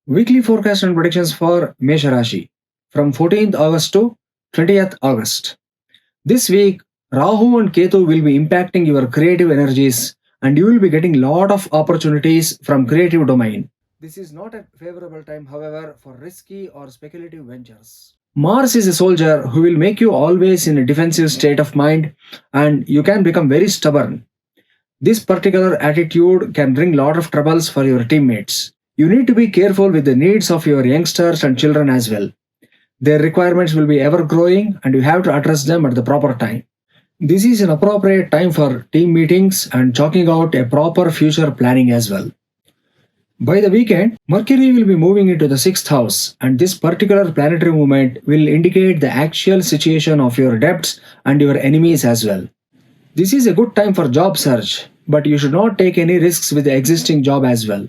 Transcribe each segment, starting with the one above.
Weekly forecast and predictions for Maisha Rashi from 14th August to 20th August. This week, Rahu and Ketu will be impacting your creative energies and you will be getting lot of opportunities from creative domain. This is not a favorable time, however, for risky or speculative ventures. Mars is a soldier who will make you always in a defensive state of mind and you can become very stubborn. This particular attitude can bring lot of troubles for your teammates. You need to be careful with the needs of your youngsters and children as well. Their requirements will be ever growing and you have to address them at the proper time. This is an appropriate time for team meetings and chalking out a proper future planning as well. By the weekend, Mercury will be moving into the sixth house, and this particular planetary movement will indicate the actual situation of your debts and your enemies as well. This is a good time for job search, but you should not take any risks with the existing job as well.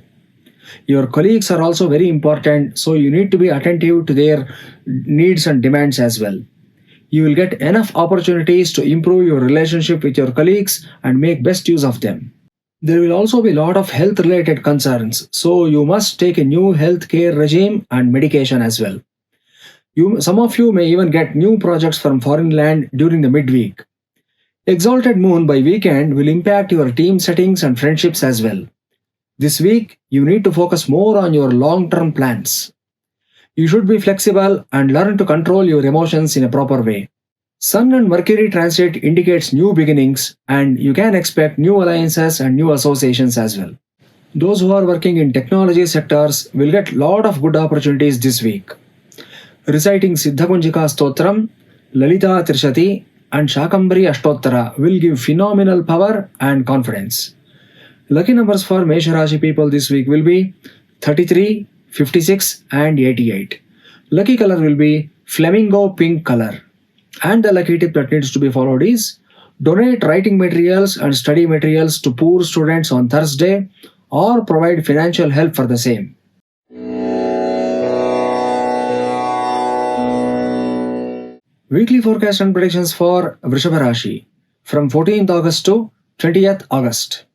Your colleagues are also very important, so you need to be attentive to their needs and demands as well. You will get enough opportunities to improve your relationship with your colleagues and make best use of them. There will also be a lot of health related concerns, so you must take a new health care regime and medication as well. Some of you may even get new projects from foreign land during the midweek. Exalted moon by weekend will impact your team settings and friendships as well. This week, you need to focus more on your long term plans. You should be flexible and learn to control your emotions in a proper way. Sun and Mercury transit indicates new beginnings and you can expect new alliances and new associations as well. Those who are working in technology sectors will get lot of good opportunities this week. Reciting Siddhakunjika Stotram, Lalita Trishati and Shakambari Ashtottara will give phenomenal power and confidence. Lucky numbers for Mesha Rashi people this week will be 33, 56 and 88. Lucky color will be flamingo pink color. And the lucky tip that needs to be followed is donate writing materials and study materials to poor students on Thursday or provide financial help for the same. Weekly forecast and predictions for Vishvarashi from 14th August to 20th August.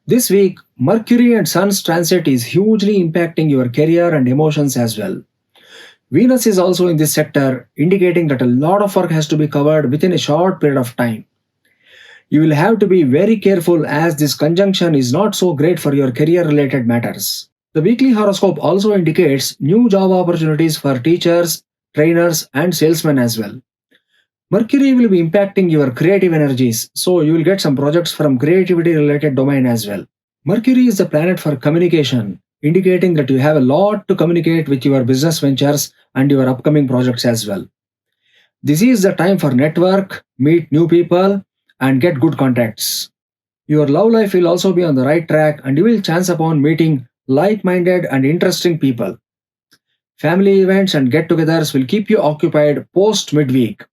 This week, Mercury and Sun's transit is hugely impacting your career and emotions as well. Venus is also in this sector, indicating that a lot of work has to be covered within a short period of time. You will have to be very careful as this conjunction is not so great for your career related matters. The weekly horoscope also indicates new job opportunities for teachers, trainers, and salesmen as well. Mercury will be impacting your creative energies, so you will get some projects from creativity related domain as well. Mercury is the planet for communication, indicating that you have a lot to communicate with your business ventures and your upcoming projects as well. This is the time for network, meet new people, and get good contacts. Your love life will also be on the right track and you will chance upon meeting like minded and interesting people. Family events and get togethers will keep you occupied post midweek.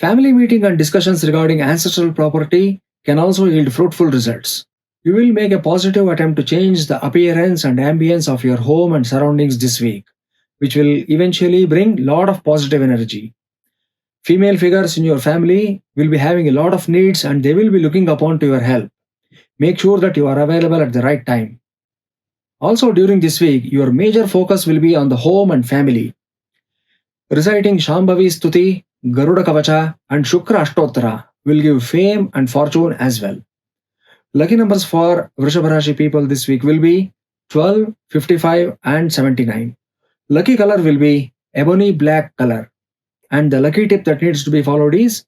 Family meeting and discussions regarding ancestral property can also yield fruitful results. You will make a positive attempt to change the appearance and ambience of your home and surroundings this week, which will eventually bring lot of positive energy. Female figures in your family will be having a lot of needs and they will be looking upon to your help. Make sure that you are available at the right time. Also during this week, your major focus will be on the home and family. Reciting Shambhavi Stuti, Garuda Kavacha and Shukra Ashtottara will give fame and fortune as well. Lucky numbers for Vrishabha people this week will be 12, 55 and 79. Lucky color will be ebony black color. And the lucky tip that needs to be followed is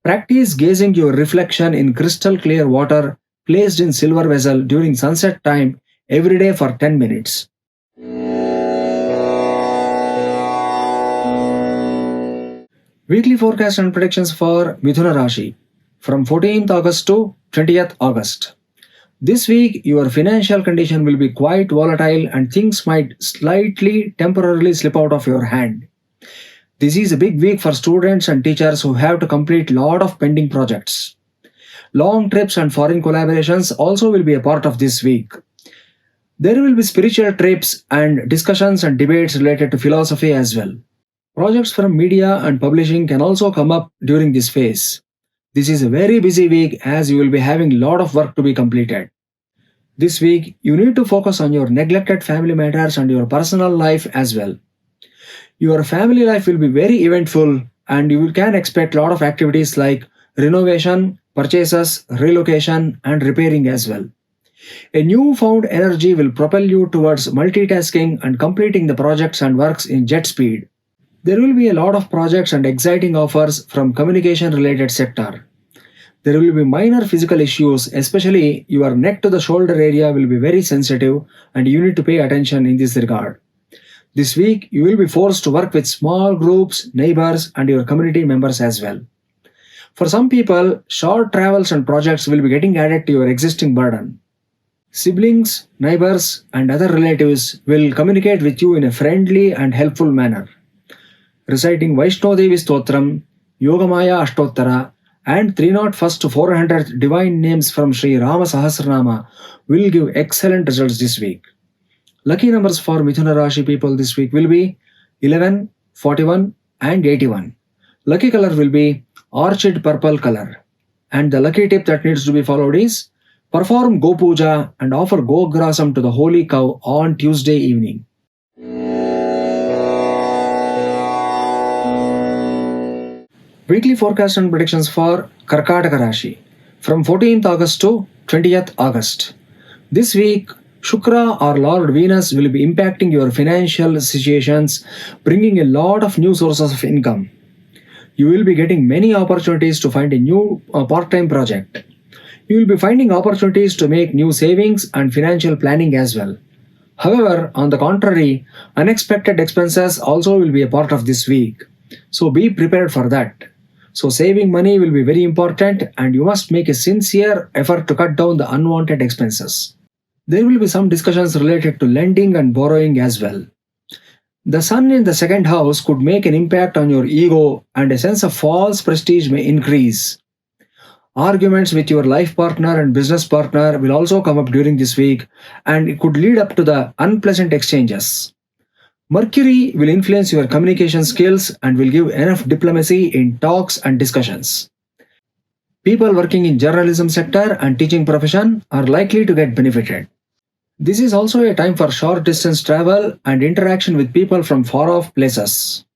practice gazing your reflection in crystal clear water placed in silver vessel during sunset time every day for 10 minutes. Weekly forecast and predictions for Mithura Rashi from 14th August to 20th August. This week, your financial condition will be quite volatile and things might slightly temporarily slip out of your hand. This is a big week for students and teachers who have to complete lot of pending projects. Long trips and foreign collaborations also will be a part of this week. There will be spiritual trips and discussions and debates related to philosophy as well. Projects from media and publishing can also come up during this phase. This is a very busy week as you will be having a lot of work to be completed. This week, you need to focus on your neglected family matters and your personal life as well. Your family life will be very eventful and you can expect a lot of activities like renovation, purchases, relocation, and repairing as well. A newfound energy will propel you towards multitasking and completing the projects and works in jet speed. There will be a lot of projects and exciting offers from communication related sector. There will be minor physical issues, especially your neck to the shoulder area will be very sensitive and you need to pay attention in this regard. This week, you will be forced to work with small groups, neighbors, and your community members as well. For some people, short travels and projects will be getting added to your existing burden. Siblings, neighbors, and other relatives will communicate with you in a friendly and helpful manner. Reciting Vaishnodevi Stotram, Yogamaya Ashtottara, and 301st to 400th divine names from Sri Rama Sahasranama will give excellent results this week. Lucky numbers for Mithura Rashi people this week will be 11, 41, and 81. Lucky color will be orchid purple color. And the lucky tip that needs to be followed is perform Go Puja and offer Go Grasam to the holy cow on Tuesday evening. Weekly forecast and predictions for Karkat Rashi from 14th August to 20th August. This week, Shukra or Lord Venus will be impacting your financial situations, bringing a lot of new sources of income. You will be getting many opportunities to find a new part-time project. You will be finding opportunities to make new savings and financial planning as well. However, on the contrary, unexpected expenses also will be a part of this week. So be prepared for that. So saving money will be very important and you must make a sincere effort to cut down the unwanted expenses. There will be some discussions related to lending and borrowing as well. The sun in the second house could make an impact on your ego and a sense of false prestige may increase. Arguments with your life partner and business partner will also come up during this week and it could lead up to the unpleasant exchanges. Mercury will influence your communication skills and will give enough diplomacy in talks and discussions. People working in journalism sector and teaching profession are likely to get benefited. This is also a time for short distance travel and interaction with people from far off places.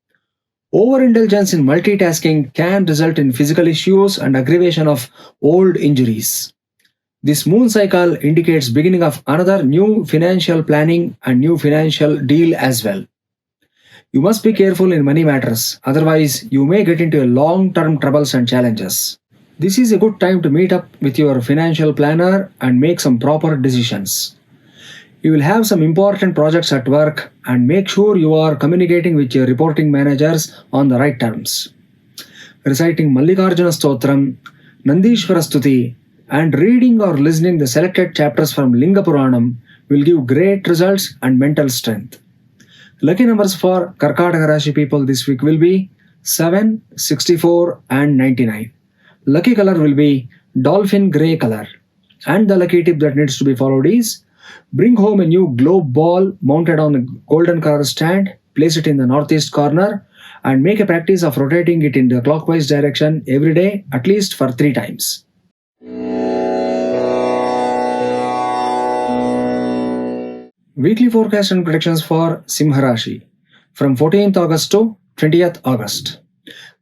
Overindulgence in multitasking can result in physical issues and aggravation of old injuries. This moon cycle indicates beginning of another new financial planning and new financial deal as well. You must be careful in money matters, otherwise you may get into long-term troubles and challenges. This is a good time to meet up with your financial planner and make some proper decisions. You will have some important projects at work and make sure you are communicating with your reporting managers on the right terms. Reciting Mallikarjuna Stotram, Nandishvara Stuti, and reading or listening the selected chapters from Linga Puranam will give great results and mental strength. Lucky numbers for Karkataka Rashi people this week will be 7, 64, and 99. Lucky color will be dolphin grey color. And the lucky tip that needs to be followed is bring home a new globe ball mounted on a golden color stand, place it in the northeast corner, and make a practice of rotating it in the clockwise direction every day at least for 3 times. Weekly forecast and predictions for Simha Rashi from 14th August to 20th August.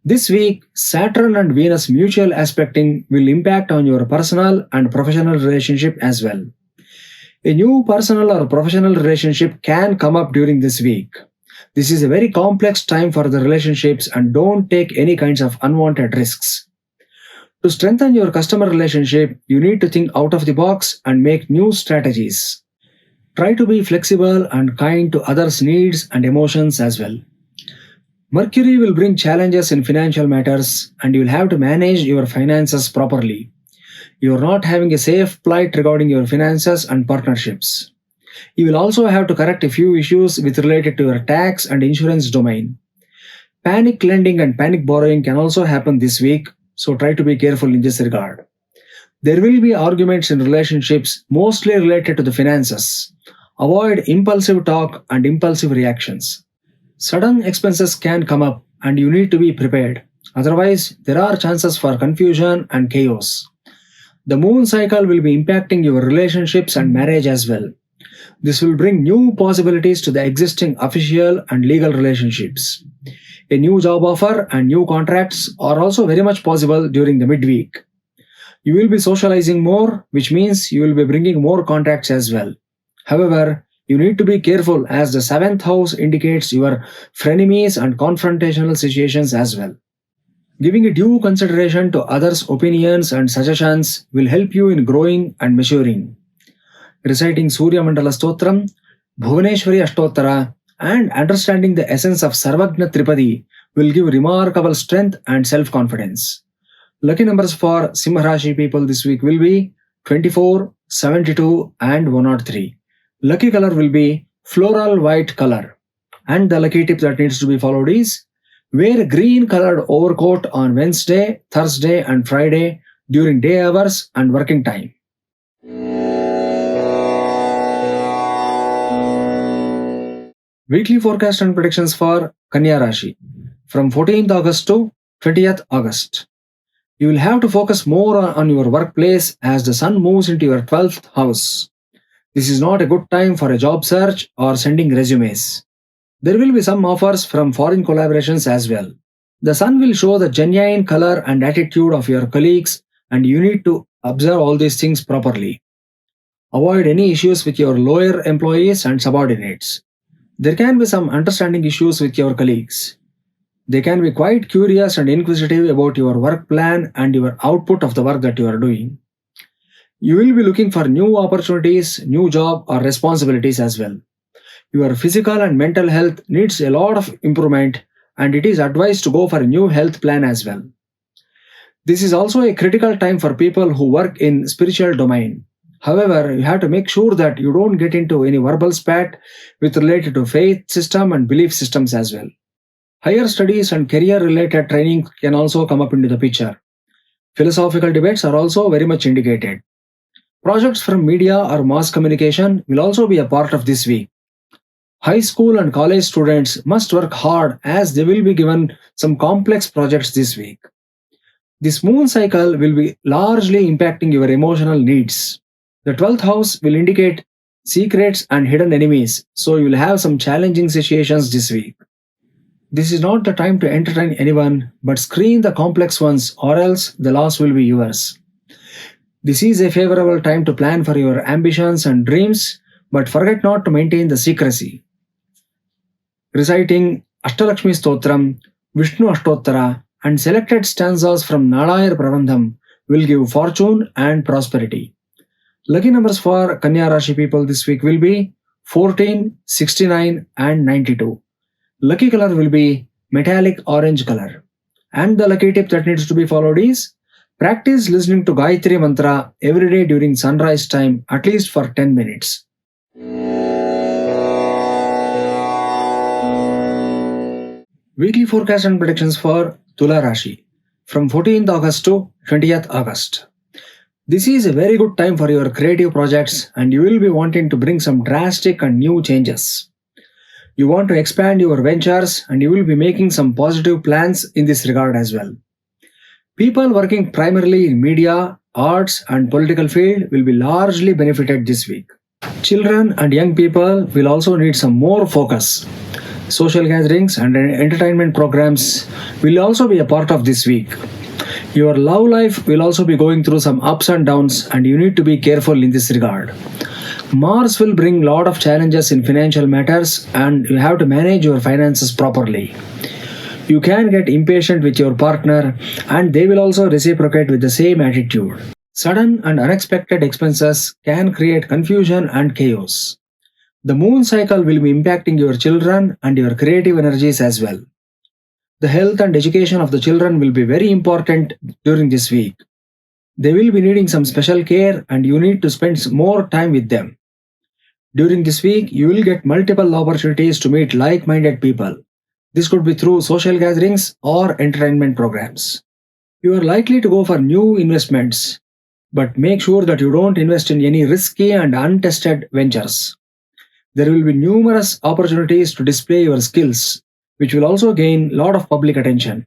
This week, Saturn and Venus mutual aspecting will impact on your personal and professional relationship as well. A new personal or professional relationship can come up during this week. This is a very complex time for the relationships and don't take any kinds of unwanted risks. To strengthen your customer relationship, you need to think out of the box and make new strategies. Try to be flexible and kind to others' needs and emotions as well. Mercury will bring challenges in financial matters and you will have to manage your finances properly. You are not having a safe flight regarding your finances and partnerships. You will also have to correct a few issues with related to your tax and insurance domain. Panic lending and panic borrowing can also happen this week, so try to be careful in this regard. There will be arguments in relationships mostly related to the finances. Avoid impulsive talk and impulsive reactions. Sudden expenses can come up and you need to be prepared. Otherwise, there are chances for confusion and chaos. The moon cycle will be impacting your relationships and marriage as well. This will bring new possibilities to the existing official and legal relationships. A new job offer and new contracts are also very much possible during the midweek. You will be socializing more, which means you will be bringing more contacts as well. However, you need to be careful as the seventh house indicates your frenemies and confrontational situations as well. Giving a due consideration to others' opinions and suggestions will help you in growing and maturing. Reciting Surya Mandala Stotram, Bhuvaneshwari Ashtottara, and understanding the essence of Sarvagna Tripadi will give remarkable strength and self confidence. Lucky numbers for Simha Rashi people this week will be 24, 72, and 103. Lucky color will be floral white color. And the lucky tip that needs to be followed is wear a green colored overcoat on Wednesday, Thursday, and Friday during day hours and working time. Weekly forecast and predictions for Kanya Rashi from 14th August to 20th August. You will have to focus more on your workplace as the sun moves into your 12th house. This is not a good time for a job search or sending resumes. There will be some offers from foreign collaborations as well. The sun will show the genuine color and attitude of your colleagues, and you need to observe all these things properly. Avoid any issues with your lower employees and subordinates. There can be some understanding issues with your colleagues. They can be quite curious and inquisitive about your work plan and your output of the work that you are doing. You will be looking for new opportunities, new job or responsibilities as well. Your physical and mental health needs a lot of improvement, and it is advised to go for a new health plan as well. This is also a critical time for people who work in spiritual domain. However, you have to make sure that you don't get into any verbal spat with related to faith system and belief systems as well. Higher studies and career related training can also come up into the picture. Philosophical debates are also very much indicated. Projects from media or mass communication will also be a part of this week. High school and college students must work hard as they will be given some complex projects this week. This moon cycle will be largely impacting your emotional needs. The 12th house will indicate secrets and hidden enemies, so you will have some challenging situations this week. This is not the time to entertain anyone, but screen the complex ones, or else the loss will be yours. This is a favorable time to plan for your ambitions and dreams, but forget not to maintain the secrecy. Reciting Ashtalakshmi Stotram, Vishnu Ashtottara, and selected stanzas from Nalayar Prabandham will give fortune and prosperity. Lucky numbers for Kanya Rashi people this week will be 14, 69, and 92. Lucky color will be metallic orange color. And the lucky tip that needs to be followed is practice listening to Gayatri Mantra every day during sunrise time, at least for 10 minutes. Weekly forecast and predictions for Tula Rashi from 14th August to 20th August. This is a very good time for your creative projects, and you will be wanting to bring some drastic and new changes. You want to expand your ventures, and you will be making some positive plans in this regard as well. People working primarily in media, arts, and political field will be largely benefited this week. Children and young people will also need some more focus. Social gatherings and entertainment programs will also be a part of this week. Your love life will also be going through some ups and downs, and you need to be careful in this regard. Mars will bring lot of challenges in financial matters, and you have to manage your finances properly. You can get impatient with your partner, and they will also reciprocate with the same attitude. Sudden and unexpected expenses can create confusion and chaos. The moon cycle will be impacting your children and your creative energies as well. The health and education of the children will be very important during this week. They will be needing some special care, and you need to spend more time with them. During this week, you will get multiple opportunities to meet like minded people. This could be through social gatherings or entertainment programs. You are likely to go for new investments, but make sure that you don't invest in any risky and untested ventures. There will be numerous opportunities to display your skills, which will also gain lot of public attention.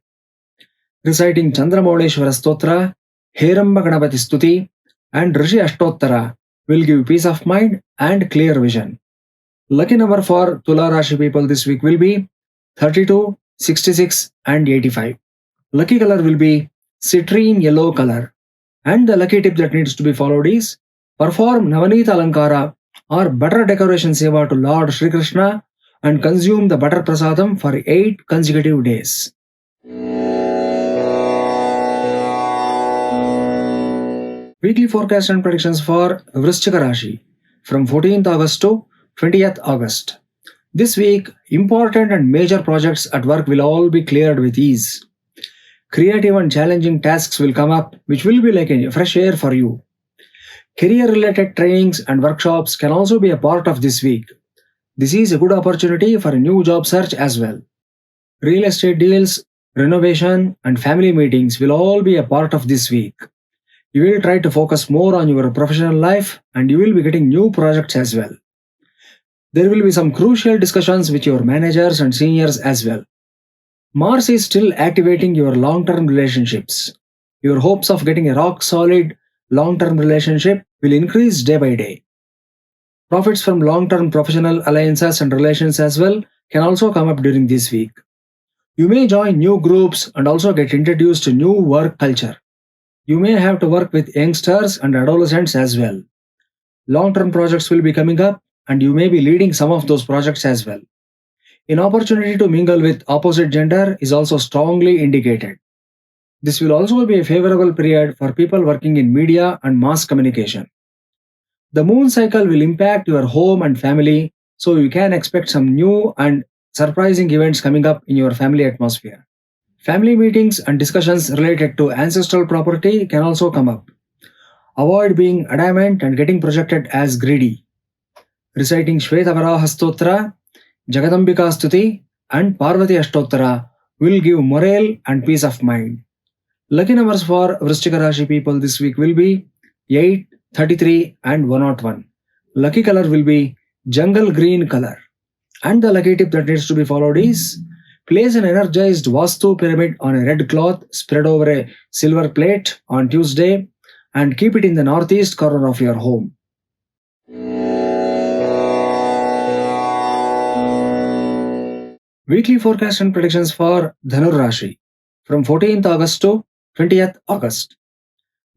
Reciting Chandramauleshwara Stotra, Heramba Ganapati Stuti, and Rishi Ashtottara will give peace of mind and clear vision. Lucky number for Tula Rashi people this week will be 32, 66, and 85. Lucky color will be citrine yellow color. And the lucky tip that needs to be followed is perform Navanita Alankara or butter decoration seva to Lord Sri Krishna and consume the butter prasadam for 8 consecutive days. Weekly forecast and predictions for Vrishchika Rashi from 14th August to 20th August. This week, important and major projects at work will all be cleared with ease. Creative and challenging tasks will come up, which will be like a fresh air for you. Career related trainings and workshops can also be a part of this week. This is a good opportunity for a new job search as well. Real estate deals, renovation, and family meetings will all be a part of this week. You will try to focus more on your professional life and you will be getting new projects as well. There will be some crucial discussions with your managers and seniors as well. Mars is still activating your long term relationships. Your hopes of getting a rock solid long term relationship will increase day by day. Profits from long term professional alliances and relations as well can also come up during this week. You may join new groups and also get introduced to new work culture. You may have to work with youngsters and adolescents as well. Long term projects will be coming up and you may be leading some of those projects as well. An opportunity to mingle with opposite gender is also strongly indicated. This will also be a favorable period for people working in media and mass communication. The moon cycle will impact your home and family, so you can expect some new and surprising events coming up in your family atmosphere. Family meetings and discussions related to ancestral property can also come up. Avoid being adamant and getting projected as greedy. Reciting Shvetavaraha Stotra, Jagadambika Stuti, and Parvati Ashtottara will give morale and peace of mind. Lucky numbers for Vrishchika Rashi people this week will be 8, 33, and 101. Lucky color will be jungle green color. And the lucky tip that needs to be followed is place an energized Vastu pyramid on a red cloth spread over a silver plate on Tuesday and keep it in the northeast corner of your home. Weekly forecast and predictions for Dhanur Rashi from 14th August to 20th August.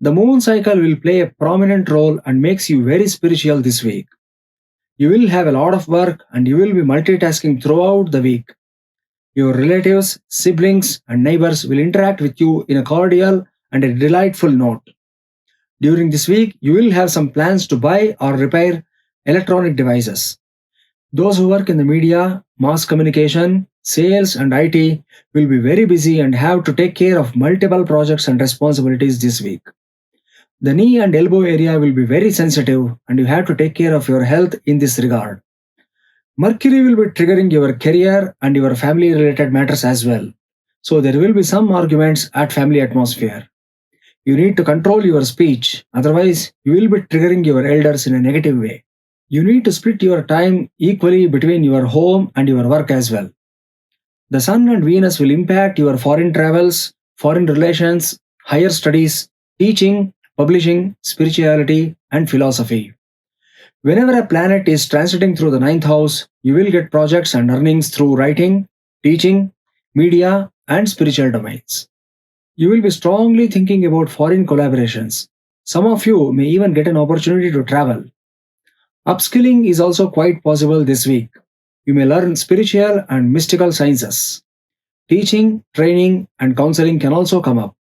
The moon cycle will play a prominent role and makes you very spiritual this week. You will have a lot of work and you will be multitasking throughout the week. Your relatives, siblings, and neighbors will interact with you in a cordial and a delightful note. During this week, you will have some plans to buy or repair electronic devices. Those who work in the media, mass communication, sales, and IT will be very busy and have to take care of multiple projects and responsibilities this week. The knee and elbow area will be very sensitive and you have to take care of your health in this regard. Mercury will be triggering your career and your family related matters as well. So there will be some arguments at family atmosphere. You need to control your speech, otherwise, you will be triggering your elders in a negative way. You need to split your time equally between your home and your work as well. The Sun and Venus will impact your foreign travels, foreign relations, higher studies, teaching, publishing, spirituality, and philosophy. Whenever a planet is transiting through the ninth house, you will get projects and earnings through writing, teaching, media, and spiritual domains. You will be strongly thinking about foreign collaborations. Some of you may even get an opportunity to travel. Upskilling is also quite possible this week. You may learn spiritual and mystical sciences. Teaching, training, and counseling can also come up.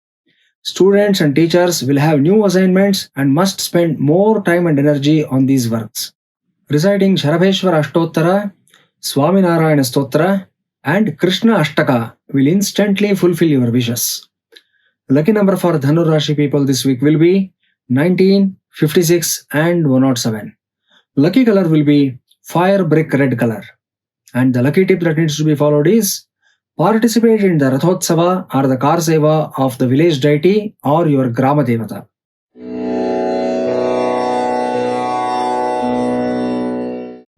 Students and teachers will have new assignments and must spend more time and energy on these works. Reciting Sharabheshwara Ashtottara, Swaminarayana Stotra, and Krishna Ashtaka will instantly fulfill your wishes. Lucky number for Dhanur Rashi people this week will be 19, 56, and 107. Lucky color will be fire brick red color. And the lucky tip that needs to be followed is participate in the Rathotsava or the Kar Seva of the village deity or your Grama Devata.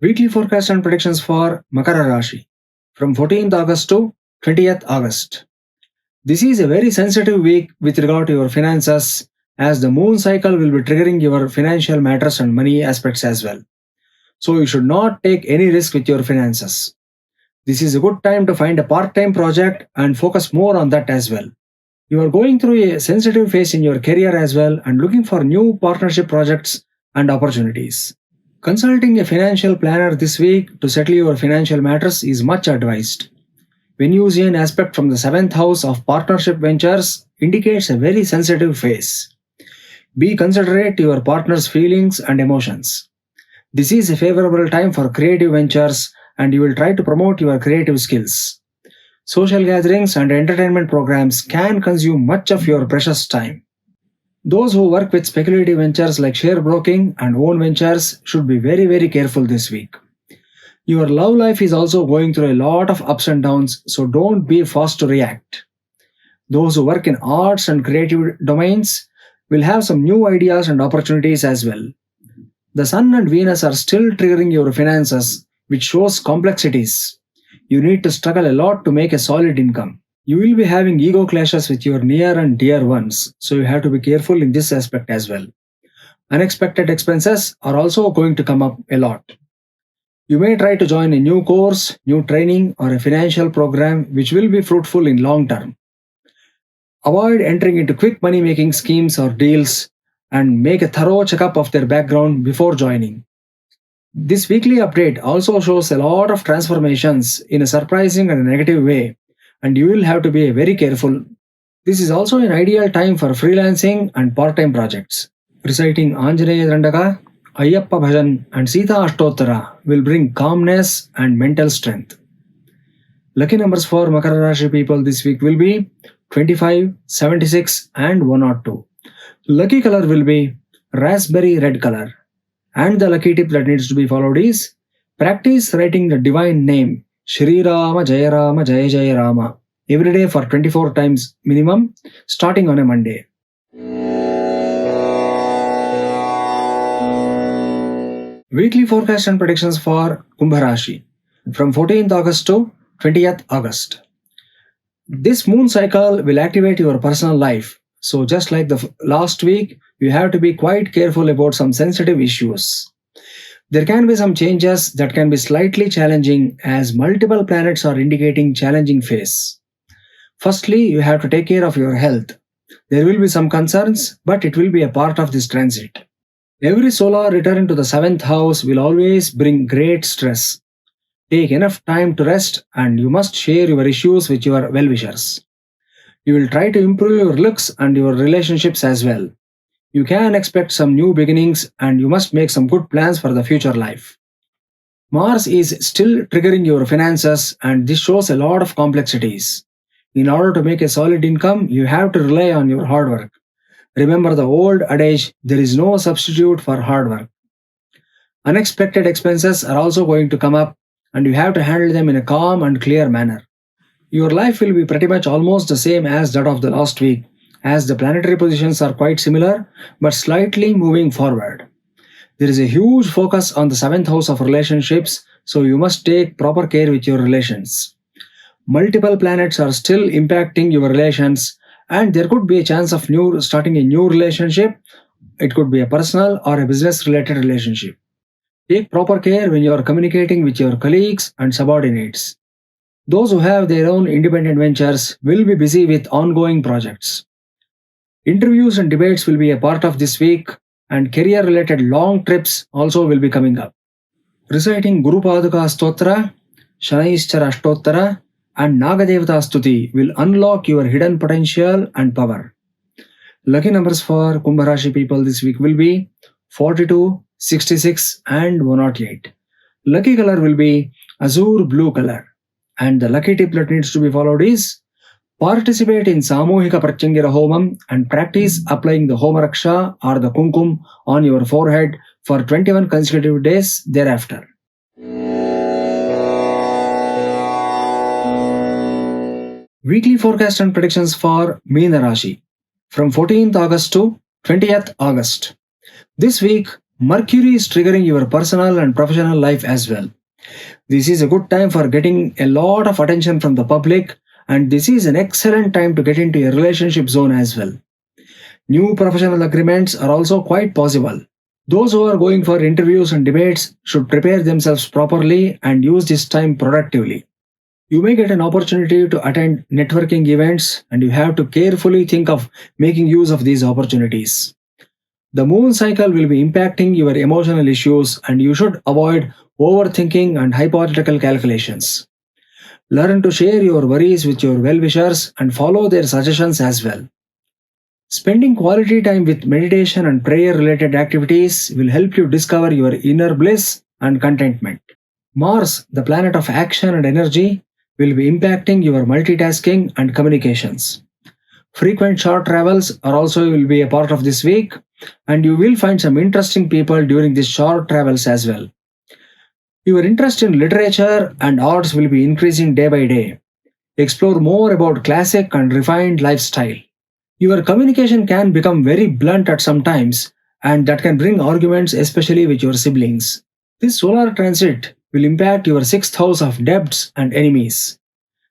Weekly forecast and predictions for Makara Rashi from 14th August to 20th August. This is a very sensitive week with regard to your finances, as the moon cycle will be triggering your financial matters and money aspects as well. So you should not take any risk with your finances. This is a good time to find a part-time project and focus more on that as well. You are going through a sensitive phase in your career as well and looking for new partnership projects and opportunities. Consulting a financial planner this week to settle your financial matters is much advised. Venusian aspect from the 7th house of partnership ventures indicates a very sensitive phase. Be considerate to your partner's feelings and emotions. This is a favorable time for creative ventures and you will try to promote your creative skills. Social gatherings and entertainment programs can consume much of your precious time. Those who work with speculative ventures like share broking and own ventures should be very careful this week. Your love life is also going through a lot of ups and downs, so don't be fast to react. Those who work in arts and creative domains will have some new ideas and opportunities as well. The Sun and Venus are still triggering your finances, which shows complexities. You need to struggle a lot to make a solid income. You will be having ego clashes with your near and dear ones, so you have to be careful in this aspect as well. Unexpected expenses are also going to come up a lot. You may try to join a new course, new training, or a financial program which will be fruitful in long term. Avoid entering into quick money making schemes or deals and make a thorough checkup of their background before joining. This weekly update also shows a lot of transformations in a surprising and a negative way, and you will have to be very careful. This is also an ideal time for freelancing and part-time projects. Reciting Anjaneya Dandaka, Ayyappa Bhajan, and Sita Ashtottara will bring calmness and mental strength. Lucky numbers for Makara Rashi people this week will be 25, 76, and 102. Lucky color will be raspberry red color. And the lucky tip that needs to be followed is practice writing the divine name Shri Rama Jaya Rama Jaya Jaya Rama every day for 24 times minimum starting on a Monday. Weekly forecast and predictions for Kumbha Rashi from 14th August to 20th August. This moon cycle will activate your personal life. So just like the last week, you have to be quite careful about some sensitive issues. There can be some changes that can be slightly challenging as multiple planets are indicating challenging phase. Firstly, you have to take care of your health. There will be some concerns, but it will be a part of this transit. Every solar return to the 7th house will always bring great stress. Take enough time to rest and you must share your issues with your well-wishers. You will try to improve your looks and your relationships as well. You can expect some new beginnings and you must make some good plans for the future life. Mars is still triggering your finances and this shows a lot of complexities. In order to make a solid income, you have to rely on your hard work. Remember the old adage, there is no substitute for hard work. Unexpected expenses are also going to come up and you have to handle them in a calm and clear manner. Your life will be pretty much almost the same as that of the last week, as the planetary positions are quite similar but slightly moving forward. There is a huge focus on the 7th house of relationships, so you must take proper care with your relations. Multiple planets are still impacting your relations, and there could be a chance of starting a new relationship. It could be a personal or a business related relationship. Take proper care when you are communicating with your colleagues and subordinates. Those who have their own independent ventures will be busy with ongoing projects. Interviews and debates will be a part of this week, and career related long trips also will be coming up. Reciting Guru Paduka Stotra, Shanaishchara Ashtottara, and Nagadevata Stuti will unlock your hidden potential and power. Lucky numbers for Kumbha Rashi people this week will be 42, 66, and 108. Lucky color will be azure blue color. And the lucky tip that needs to be followed is participate in Samohika Prachangira Homam and practice applying the Homa Raksha or the Kumkum on your forehead for 21 consecutive days thereafter. Weekly forecast and predictions for Meena Rashi from 14th August to 20th August. This week, Mercury is triggering your personal and professional life as well. This is a good time for getting a lot of attention from the public, and this is an excellent time to get into a relationship zone as well. New professional agreements are also quite possible. Those who are going for interviews and debates should prepare themselves properly and use this time productively. You may get an opportunity to attend networking events, and you have to carefully think of making use of these opportunities. The moon cycle will be impacting your emotional issues, and you should avoid overthinking and hypothetical calculations. Learn to share your worries with your well wishers and follow their suggestions as well. Spending quality time with meditation and prayer related activities will help you discover your inner bliss and contentment. Mars, the planet of action and energy, will be impacting your multitasking and communications. Frequent short travels are also will be a part of this week, and you will find some interesting people during these short travels as well. Your interest in literature and arts will be increasing day by day. Explore more about classic and refined lifestyle. Your communication can become very blunt at some times, and that can bring arguments, especially with your siblings. This solar transit will impact your sixth house of debts and enemies.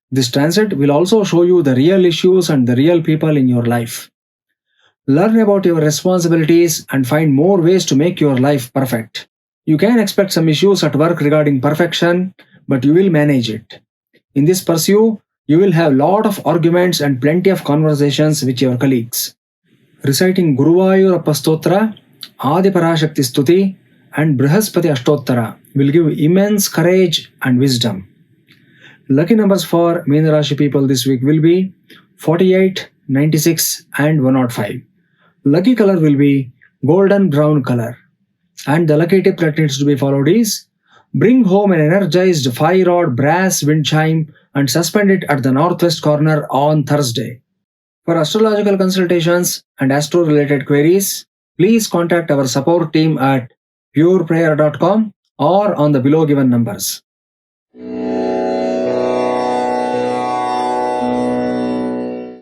This transit will also show you the real issues and the real people in your life. Learn about your responsibilities and find more ways to make your life perfect. You can expect some issues at work regarding perfection, but you will manage it. In this pursuit, you will have lot of arguments and plenty of conversations with your colleagues. Reciting Guruvayurappa Stotra, Adi Parashakti Stuti, and Brihaspati Ashtottara will give immense courage and wisdom. Lucky numbers for Meena Rashi people this week will be 48, 96, and 105. Lucky color will be golden brown color. And the lucky tip that needs to be followed is bring home an energized 5-rod brass wind chime and suspend it at the northwest corner on Thursday. For astrological consultations and astro related queries, please contact our support team at pureprayer.com or on the below given numbers.